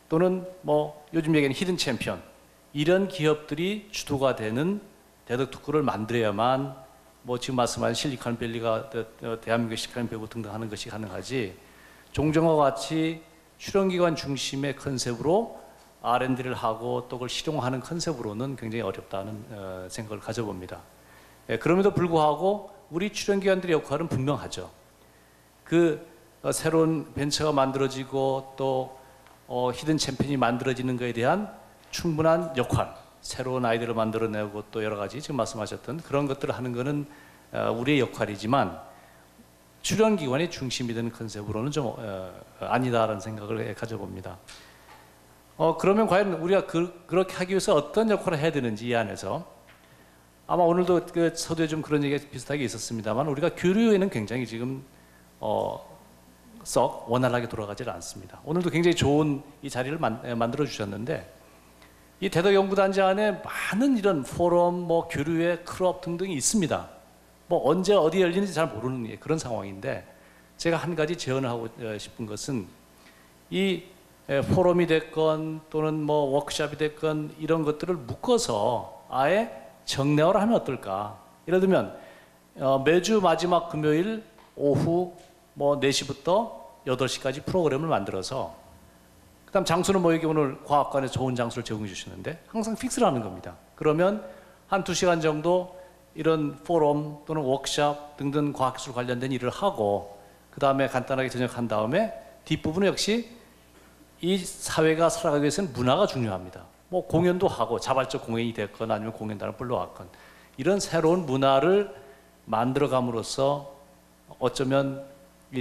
또는 뭐 요즘 얘기하는 히든 챔피언 이런 기업들이 주도가 되는 대덕특구를 만들어야만 뭐 지금 말씀하신 실리콘밸리가 대한민국 실리콘밸리 등등 하는 것이 가능하지 종정과 같이 출연기관 중심의 컨셉으로 R&D를 하고 또 그걸 실용화하는 컨셉으로는 굉장히 어렵다는 생각을 가져봅니다. 그럼에도 불구하고 우리 출연기관들의 역할은 분명하죠. 새로운 벤처가 만들어지고 또 히든 챔피언이 만들어지는 것에 대한 충분한 역할, 새로운 아이디어를 만들어내고 또 여러 가지 지금 말씀하셨던 그런 것들을 하는 것은 우리의 역할이지만 출연기관이 중심이 되는 컨셉으로는 좀 아니다라는 생각을 가져봅니다. 그러면 과연 우리가 그렇게 하기 위해서 어떤 역할을 해야 되는지 이 안에서 아마 오늘도 그 서두에 좀 그런 얘기가 비슷하게 있었습니다만 우리가 교류에는 굉장히 지금 썩 원활하게 돌아가질 않습니다. 오늘도 굉장히 좋은 이 자리를 만들어 주셨는데 이 대덕연구단지 안에 많은 이런 포럼, 뭐 교류회, 클럽 등등이 있습니다. 뭐 언제 어디 열리는지 잘 모르는 그런 상황인데 제가 한 가지 제언을 하고 싶은 것은 이 포럼이 됐건 또는 뭐 워크숍이 됐건 이런 것들을 묶어서 아예 정례화를 하면 어떨까? 예를 들면 매주 마지막 금요일 오후 뭐 4시부터 8시까지 프로그램을 만들어서 그다음 장소는 뭐 여기 오늘 과학관에 좋은 장소를 제공해 주시는데 항상 픽스를 하는 겁니다. 그러면 한 2시간 정도 이런 포럼 또는 워크숍 등등 과학기술 관련된 일을 하고 그 다음에 간단하게 저녁한 다음에 뒷부분은 역시 이 사회가 살아가기 위해서는 문화가 중요합니다. 뭐 공연도 하고 자발적 공연이 됐건 아니면 공연단을 불러왔건 이런 새로운 문화를 만들어감으로써 어쩌면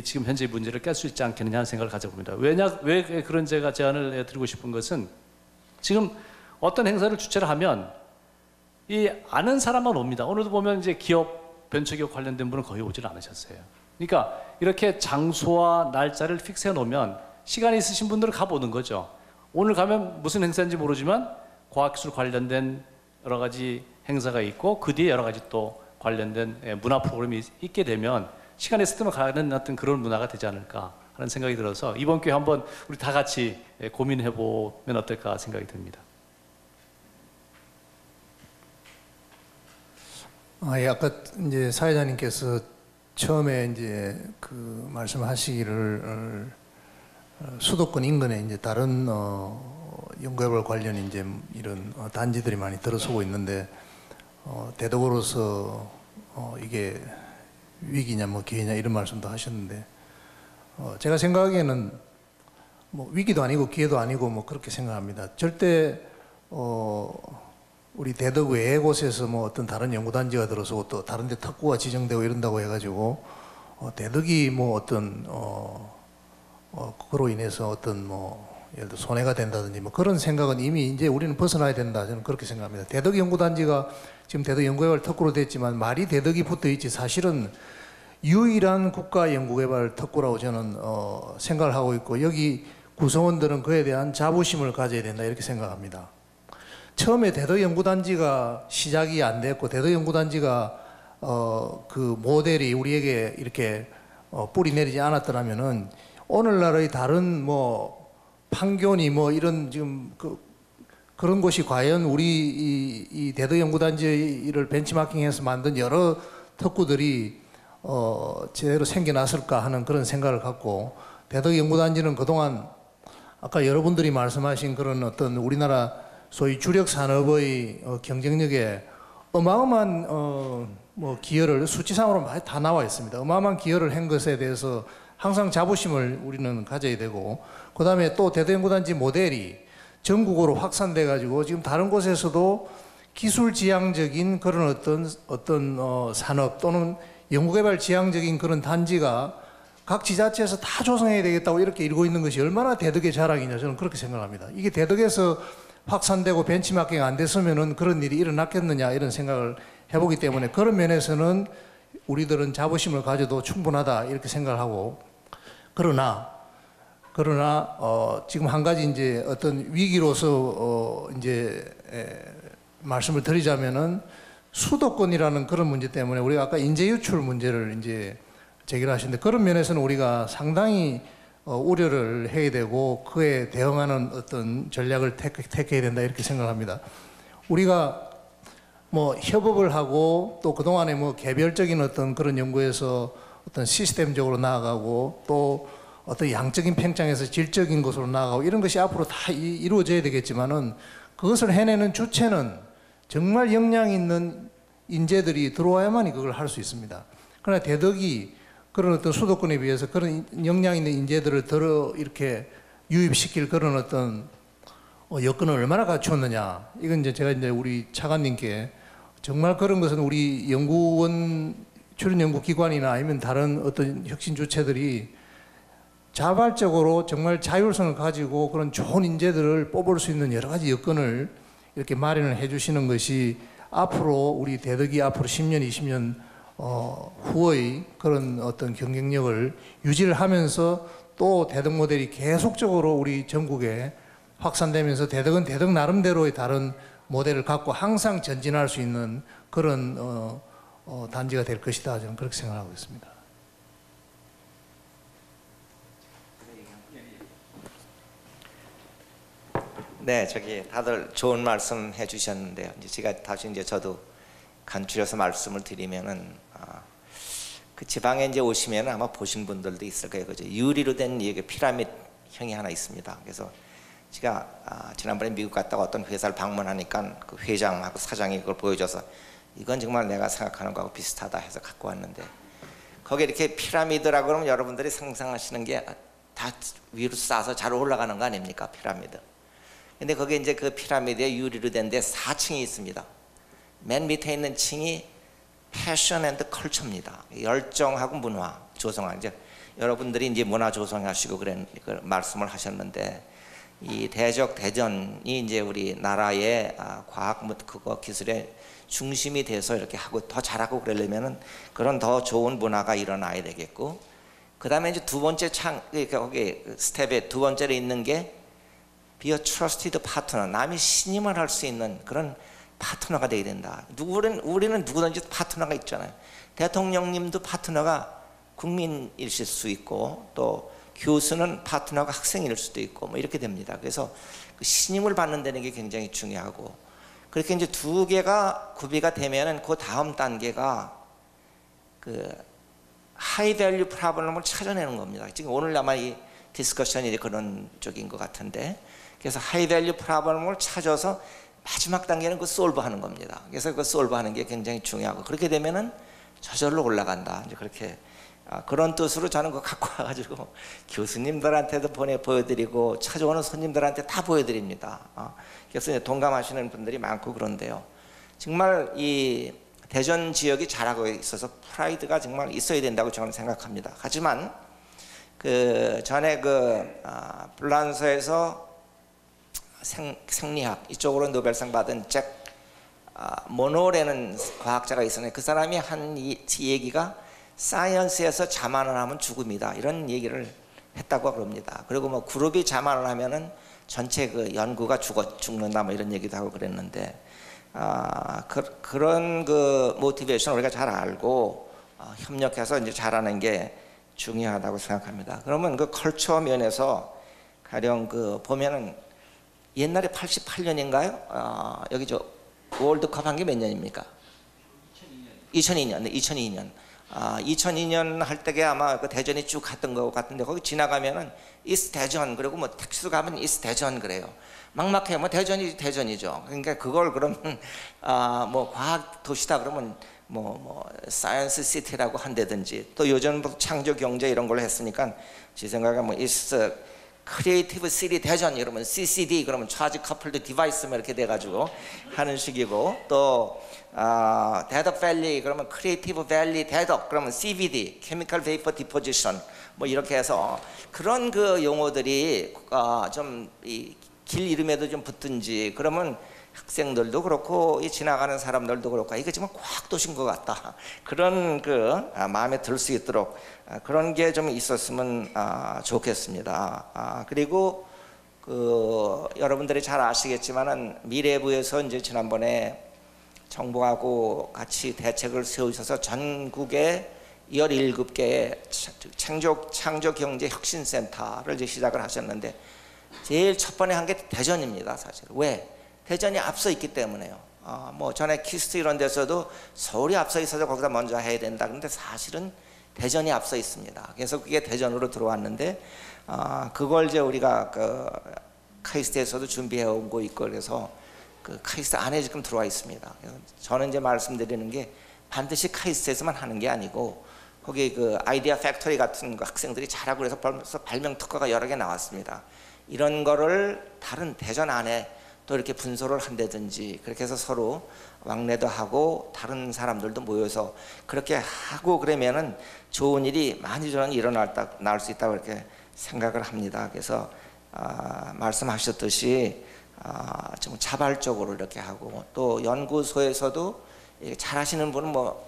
지금 현재의 문제를 깰 수 있지 않겠느냐 하는 생각을 가져봅니다. 왜 그런 제가 제안을 드리고 싶은 것은 지금 어떤 행사를 주최를 하면 이 아는 사람만 옵니다. 오늘도 보면 이제 기업, 벤처기업 관련된 분은 거의 오질 않으셨어요. 그러니까 이렇게 장소와 날짜를 픽스해 놓으면 시간이 있으신 분들은 가보는 거죠. 오늘 가면 무슨 행사인지 모르지만 과학기술 관련된 여러 가지 행사가 있고 그 뒤에 여러 가지 또 관련된 문화 프로그램이 있게 되면 시간이 있을 때만 가는 어떤 그런 문화가 되지 않을까 하는 생각이 들어서 이번 기회에 한번 우리 다 같이 고민해 보면 어떨까 생각이 듭니다. 예, 아까 이제 사회자님께서 처음에 이제 그 말씀하시기를 수도권 인근에 이제 다른 연구개발 관련 이제 이런 단지들이 많이 들어서고 있는데 대덕으로서 이게 위기냐 뭐 기회냐 이런 말씀도 하셨는데 제가 생각하기에는 뭐 위기도 아니고 기회도 아니고 뭐 그렇게 생각합니다. 절대 우리 대덕 외의 곳에서 뭐 어떤 다른 연구단지가 들어서고 또 다른 데 특구가 지정되고 이런다고 해가지고 대덕이 뭐 어떤 그로 인해서 어떤 뭐 예를 들어 손해가 된다든지 뭐 그런 생각은 이미 이제 우리는 벗어나야 된다, 저는 그렇게 생각합니다. 대덕 연구단지가 지금 대덕 연구개발 특구로 됐지만 말이 대덕이 붙어 있지 사실은 유일한 국가 연구개발 특구라고 저는 생각을 하고 있고, 여기 구성원들은 그에 대한 자부심을 가져야 된다 이렇게 생각합니다. 처음에 대덕 연구단지가 시작이 안 됐고 대덕 연구단지가 그 모델이 우리에게 이렇게 뿌리 내리지 않았더라면은 오늘날의 다른 뭐 판교니 뭐 이런 지금 그런 곳이 과연 우리 이 대덕 연구단지를 벤치마킹해서 만든 여러 특구들이 제대로 생겨났을까 하는 그런 생각을 갖고, 대덕 연구단지는 그동안 아까 여러분들이 말씀하신 그런 어떤 우리나라 소위 주력 산업의 경쟁력에 어마어마한 뭐 기여를 수치상으로 많이 다 나와 있습니다. 어마어마한 기여를 한 것에 대해서 항상 자부심을 우리는 가져야 되고, 그 다음에 또 대덕연구단지 모델이 전국으로 확산돼 가지고 지금 다른 곳에서도 기술 지향적인 그런 어떤 산업 또는 연구개발 지향적인 그런 단지가 각 지자체에서 다 조성해야 되겠다고 이렇게 이루고 있는 것이 얼마나 대덕의 자랑이냐, 저는 그렇게 생각합니다. 이게 대덕에서 확산되고 벤치마킹 안 됐으면은 그런 일이 일어났겠느냐 이런 생각을 해보기 때문에, 그런 면에서는 우리들은 자부심을 가져도 충분하다 이렇게 생각을 하고, 그러나 지금 한 가지 이제 어떤 위기로서 이제 말씀을 드리자면은 수도권이라는 그런 문제 때문에 우리가 아까 인재 유출 문제를 이제 제기를 하시는데, 그런 면에서는 우리가 상당히 우려를 해야 되고 그에 대응하는 어떤 전략을 택해야 된다 이렇게 생각합니다. 우리가 뭐 협업을 하고 또 그동안에 뭐 개별적인 어떤 그런 연구에서 어떤 시스템적으로 나아가고 또 어떤 양적인 팽창에서 질적인 것으로 나아가고 이런 것이 앞으로 다 이루어져야 되겠지만은, 그것을 해내는 주체는 정말 역량 있는 인재들이 들어와야만이 그걸 할 수 있습니다. 그러나 대덕이 그런 어떤 수도권에 비해서 그런 역량 있는 인재들을 이렇게 유입시킬 그런 어떤 여건을 얼마나 갖추었느냐. 이건 이제 제가 이제 우리 차관님께 정말 그런 것은 우리 연구원, 출연연구기관이나 아니면 다른 어떤 혁신 주체들이 자발적으로 정말 자율성을 가지고 그런 좋은 인재들을 뽑을 수 있는 여러 가지 여건을 이렇게 마련을 해 주시는 것이 앞으로 우리 대덕이 앞으로 10년, 20년 후의 그런 어떤 경쟁력을 유지를 하면서 또 대덕 모델이 계속적으로 우리 전국에 확산되면서 대덕은 대덕 나름대로의 다른 모델을 갖고 항상 전진할 수 있는 그런 단지가 될 것이다, 저는 그렇게 생각하고 있습니다. 네, 다들 좋은 말씀 해주셨는데요. 이제 제가 다시 저도 간추려서 말씀을 드리면은 그 지방에 이제 오시면 아마 보신 분들도 있을 거예요. 그죠? 유리로 된 이게 피라미드 형이 하나 있습니다. 그래서 제가 지난번에 미국 갔다가 어떤 회사를 방문하니까 그 회장하고 사장이 그걸 보여줘서 이건 정말 내가 생각하는 거하고 비슷하다 해서 갖고 왔는데, 거기 이렇게 피라미드라고 그러면 여러분들이 상상하시는 게 다 위로 쌓아서 잘 올라가는 거 아닙니까? 피라미드. 근데 거기 이제 그 피라미드에 유리로 된 데 4층이 있습니다. 맨 밑에 있는 층이 패션 앤드 컬처입니다. 열정하고 문화 조성하는, 이제 여러분들이 이제 문화 조성하시고 그런 말씀을 하셨는데, 이 대전이 이제 우리 나라의 과학 그거 기술의 중심이 돼서 이렇게 하고 더 잘하고 그러려면은 그런 더 좋은 문화가 일어나야 되겠고, 그 다음에 이제 두 번째 거기 스텝에 두 번째로 있는 게 Be a trusted partner, 남이 신임을 할 수 있는 그런 파트너가 되어야 된다. 우리는 누구든지 파트너가 있잖아요. 대통령님도 파트너가 국민이실 수 있고, 또 교수는 파트너가 학생일 수도 있고, 뭐 이렇게 됩니다. 그래서 그 신임을 받는다는 게 굉장히 중요하고, 그렇게 이제 두 개가 구비가 되면은 그 다음 단계가 그 하이 밸류 프로블럼을 찾아내는 겁니다. 지금 오늘 아마 이 디스커션이 그런 쪽인 것 같은데, 그래서 하이 밸류 프로블럼을 찾아서 마지막 단계는 그 솔브하는 겁니다. 그래서 그 솔브하는 게 굉장히 중요하고, 그렇게 되면은 저절로 올라간다. 이제 그렇게 그런 뜻으로 저는 그거 갖고 와가지고 교수님들한테도 보여드리고 찾아오는 손님들한테 다 보여드립니다. 그래서 이제 동감하시는 분들이 많고 그런데요. 정말 이 대전 지역이 잘하고 있어서 프라이드가 정말 있어야 된다고 저는 생각합니다. 하지만 그 전에 불란서에서 생리학 이쪽으로 노벨상 받은 잭 모노라는 과학자가 있었는데 그 사람이 한 이 얘기가 사이언스에서 자만을 하면 죽음이다 이런 얘기를 했다고 그럽니다. 그리고 뭐 그룹이 자만을 하면은 전체 그 연구가 죽는다 뭐 이런 얘기도 하고 그랬는데 그런 그 모티베이션 우리가 잘 알고 협력해서 이제 잘하는 게 중요하다고 생각합니다. 그러면 그 컬처 면에서 가령 그 보면은 옛날에 88년인가요? 여기 저 월드컵 한 게 몇 년입니까? 2002년. 네, 2002년. 2002년 할 때게 아마 그 대전이 쭉 갔던 것 같은데 거기 지나가면은 이스 대전 그리고 뭐 택시도 가면 이스 대전 그래요. 막막해요. 뭐 대전이 대전이죠. 그러니까 그걸 그러면 뭐 과학 도시다 그러면 뭐 사이언스 시티라고 한다든지 또 요즘 뭐 창조 경제 이런 걸로 했으니까 제 생각에 뭐 이스 크리에이티브 시티 대전 이러면 CCD 그러면 차지 커플드 디바이스 이렇게 돼가지고 하는 식이고 또 대덕 밸리 그러면 크리에이티브 밸리 대덕 그러면 CVD 케미컬 베이퍼 디포지션 뭐 이렇게 해서 그런 그 용어들이 좀 이 길 이름에도 좀 붙든지 그러면 학생들도 그렇고 이 지나가는 사람들도 그렇고 이게 정말 과학도시인 것 같다 그런 그 마음에 들 수 있도록 그런 게 좀 있었으면 좋겠습니다. 그리고 그 여러분들이 잘 아시겠지만은 미래부에서 이제 지난번에 정부하고 같이 대책을 세우셔서 전국에 17개의 창조경제혁신센터를 이제 시작을 하셨는데 제일 첫 번에 한 게 대전입니다. 사실 왜? 대전이 앞서 있기 때문에요. 뭐 전에 키스트 이런 데서도 서울이 앞서 있어서 거기다 먼저 해야 된다. 근데 사실은 대전이 앞서 있습니다. 그래서 그게 대전으로 들어왔는데 그걸 이제 우리가 그 카이스트에서도 준비해 온 거 있고 그래서 그 카이스트 안에 지금 들어와 있습니다. 그래서 저는 이제 말씀드리는 게 반드시 카이스트에서만 하는 게 아니고 거기 그 아이디어 팩토리 같은 거 학생들이 잘하고 그래서 벌써 발명 특허가 여러 개 나왔습니다. 이런 거를 다른 대전 안에 또 이렇게 분소를 한다든지 그렇게 해서 서로 왕래도 하고 다른 사람들도 모여서 그렇게 하고 그러면은 좋은 일이 많이 저는 나올 수 있다고 이렇게 생각을 합니다. 그래서 말씀하셨듯이 좀 자발적으로 이렇게 하고 또 연구소에서도 잘하시는 분은 뭐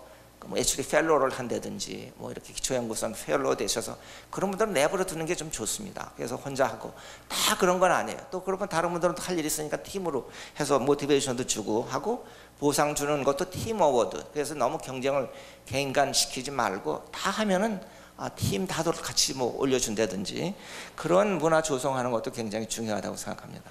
애초에 펠로를 한다든지 뭐 이렇게 기초연구소는 펠로 되셔서 그런 분들은 내버려 두는 게 좀 좋습니다. 그래서 혼자 하고 다 그런 건 아니에요. 또 그러면 다른 분들은 또 할 일이 있으니까 팀으로 해서 모티베이션도 주고 하고 보상 주는 것도 팀 어워드. 그래서 너무 경쟁을 개인 간 시키지 말고 다 하면은 팀 다들 같이 뭐 올려준다든지 그런 문화 조성하는 것도 굉장히 중요하다고 생각합니다.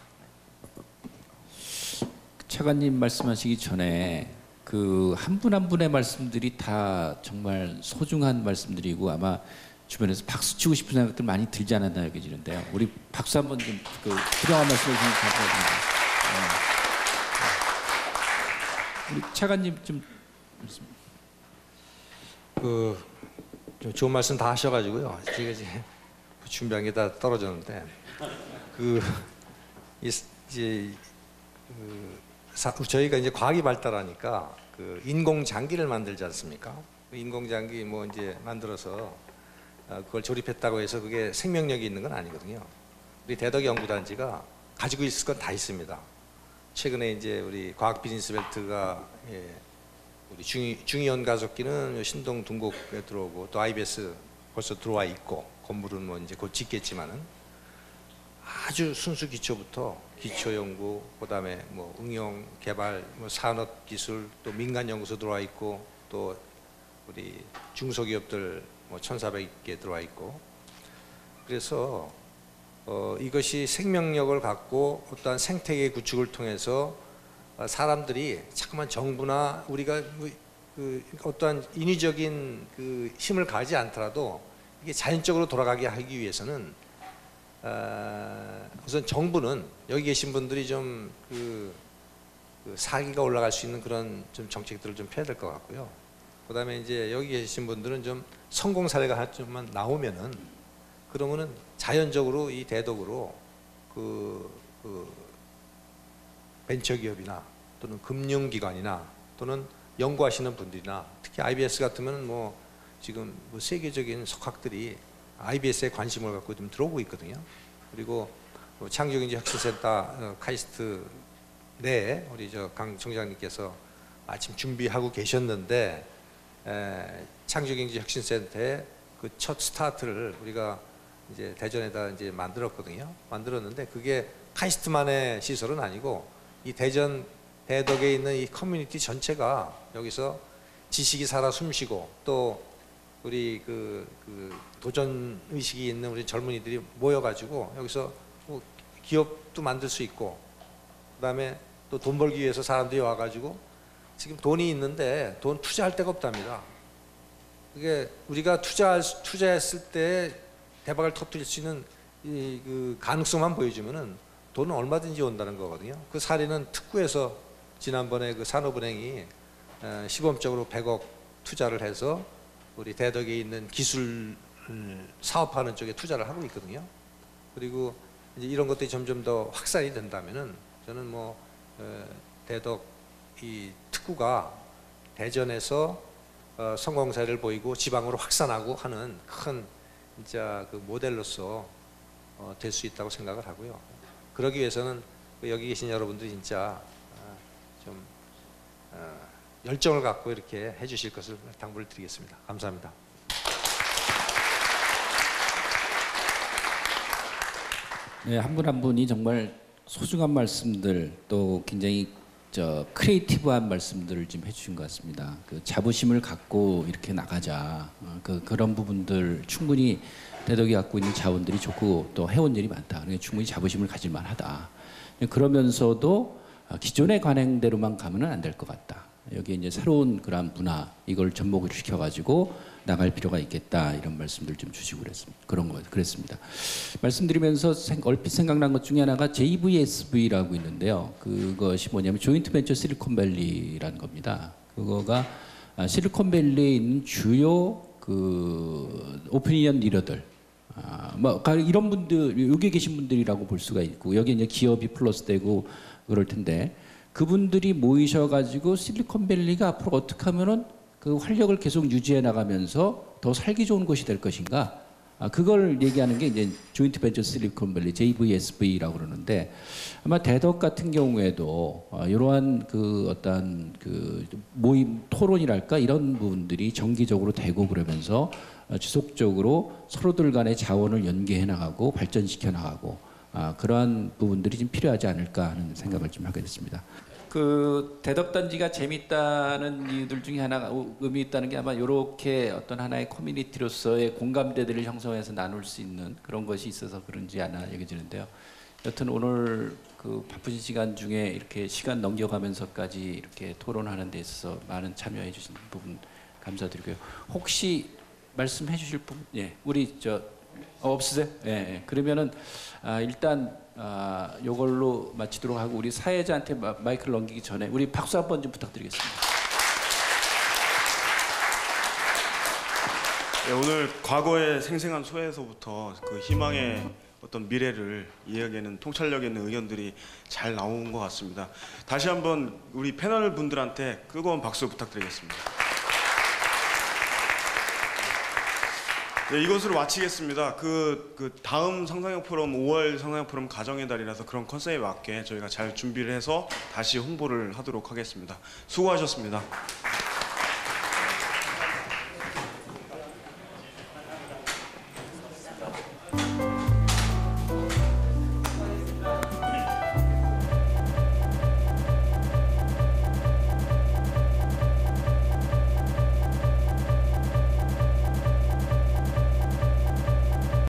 차관님 말씀하시기 전에 그 한 분 한 분의 말씀들이 다 정말 소중한 말씀들이고 아마 주변에서 박수 치고 싶은 생각들 많이 들지 않았나 여겨지는데요. 우리 박수 한번 좀 그 부정한 말씀을 좀 감사합니다. 우리 차관님 좀 말씀. 좀 좋은 말씀 다 하셔가지고요. 제가 이제 준비한 게 다 떨어졌는데 저희가 이제 과학이 발달하니까 그 인공 장기를 만들지 않습니까? 인공 장기 뭐 이제 만들어서 그걸 조립했다고 해서 그게 생명력이 있는 건 아니거든요. 우리 대덕 연구단지가 가지고 있을 건 다 있습니다. 최근에 이제 우리 과학 비즈니스 벨트가 우리 중이온 가속기는 신동 둥곡에 들어오고 또 IBS 벌써 들어와 있고 건물은 뭐 이제 곧 짓겠지만은 아주 순수 기초부터 기초 연구, 그다음에 뭐 응용 개발, 뭐 산업 기술, 또 민간 연구소 들어와 있고 또 우리 중소기업들 뭐 1,400개 들어와 있고 그래서 이것이 생명력을 갖고 어떠한 생태계 구축을 통해서 사람들이 자꾸만 정부나 우리가 그 어떠한 인위적인 그 힘을 가하지 않더라도 이게 자연적으로 돌아가게 하기 위해서는 우선 정부는 여기 계신 분들이 좀 그 사기가 올라갈 수 있는 그런 좀 정책들을 좀 펴야 될 것 같고요. 그다음에 이제 여기 계신 분들은 좀 성공 사례가 하나쯤만 나오면은 그러면은 자연적으로 이 대덕으로 그 벤처기업이나 또는 금융기관이나 또는 연구하시는 분들이나 특히 IBS 같으면 뭐 지금 뭐 세계적인 석학들이 IBS에 관심을 갖고 좀 들어오고 있거든요. 그리고 뭐 창조경제혁신센터 카이스트 내에 우리 저 강 총장님께서 마침 준비하고 계셨는데 창조경제혁신센터의 그 첫 스타트를 우리가 이제 대전에다 이제 만들었거든요. 만들었는데 그게 카이스트만의 시설은 아니고 이 대전 대덕에 있는 이 커뮤니티 전체가 여기서 지식이 살아 숨쉬고 또 우리 그 도전 의식이 있는 우리 젊은이들이 모여가지고 여기서 뭐 기업도 만들 수 있고 그다음에 또 돈 벌기 위해서 사람들이 와가지고 지금 돈이 있는데 돈 투자할 데가 없답니다. 그게 우리가 투자했을 때 대박을 터뜨릴 수 있는 그 가능성만 보여주면은 돈은 얼마든지 온다는 거거든요. 그 사례는 특구에서 지난번에 그 산업은행이 시범적으로 100억 투자를 해서 우리 대덕에 있는 기술 사업하는 쪽에 투자를 하고 있거든요. 그리고 이제 이런 것들이 점점 더 확산이 된다면은 저는 뭐 대덕 이 특구가 대전에서 성공 사례를 보이고 지방으로 확산하고 하는 큰 진짜 그 모델로서 될 수 있다고 생각을 하고요. 그러기 위해서는 여기 계신 여러분들이 진짜 좀 열정을 갖고 이렇게 해주실 것을 당부를 드리겠습니다. 감사합니다. 네, 한 분 한 분이 정말 소중한 말씀들 또 굉장히 크리에이티브한 말씀들을 좀 해주신 것 같습니다. 그 자부심을 갖고 이렇게 나가자. 그런 부분들 충분히 대덕이 갖고 있는 자원들이 좋고 또 해온 일이 많다. 그러니까 충분히 자부심을 가질 만하다. 그러면서도 기존의 관행대로만 가면은 안 될 것 같다. 여기에 이제 새로운 그런 문화 이걸 접목을 시켜가지고 나갈 필요가 있겠다 이런 말씀들 좀 주시고 그랬습니다. 말씀드리면서 얼핏 생각난 것 중에 하나가 JVSV라고 있는데요. 그것이 뭐냐면 조인트 벤처 실리콘밸리라는 겁니다. 그거가 실리콘밸리에 있는 주요 그 오피니언 리더들, 뭐 이런 분들 여기 계신 분들이라고 볼 수가 있고 여기 이제 기업이 플러스되고 그럴 텐데. 그분들이 모이셔가지고 실리콘밸리가 앞으로 어떻게 하면은 그 활력을 계속 유지해 나가면서 더 살기 좋은 곳이 될 것인가? 그걸 얘기하는 게 이제 조인트 벤처 실리콘밸리 JVSV라고 그러는데 아마 대덕 같은 경우에도 이러한 그 어떤 그 모임 토론이랄까 이런 부분들이 정기적으로 되고 그러면서 지속적으로 서로들 간의 자원을 연계해 나가고 발전시켜 나가고 그러한 부분들이 좀 필요하지 않을까 하는 생각을 좀 하게 됐습니다. 그 대덕단지가 재밌다는 이유들 중에 하나가 의미 있다는 게 아마 이렇게 어떤 하나의 커뮤니티로서의 공감대들을 형성해서 나눌 수 있는 그런 것이 있어서 그런지 않아 여겨지는데요. 여튼 오늘 그 바쁘신 시간 중에 이렇게 시간 넘겨가면서까지 이렇게 토론하는 데 있어서 많은 참여해 주신 부분 감사드리고요. 혹시 말씀해 주실 분, 예, 우리 없으세요? 예. 그러면은 일단 요걸로 마치도록 하고 우리 사회자한테 마이크를 넘기기 전에 우리 박수 한번 좀 부탁드리겠습니다. 네, 오늘 과거의 생생한 소에서부터 그 희망의 어떤 미래를 이야기하는 통찰력 있는 의견들이 잘 나온 것 같습니다. 다시 한번 우리 패널 분들한테 뜨거운 박수 부탁드리겠습니다. 네, 이것으로 마치겠습니다. 그 다음 상상형 포럼 5월 상상형 포럼 가정의 달이라서 그런 컨셉에 맞게 저희가 잘 준비를 해서 다시 홍보를 하도록 하겠습니다. 수고하셨습니다.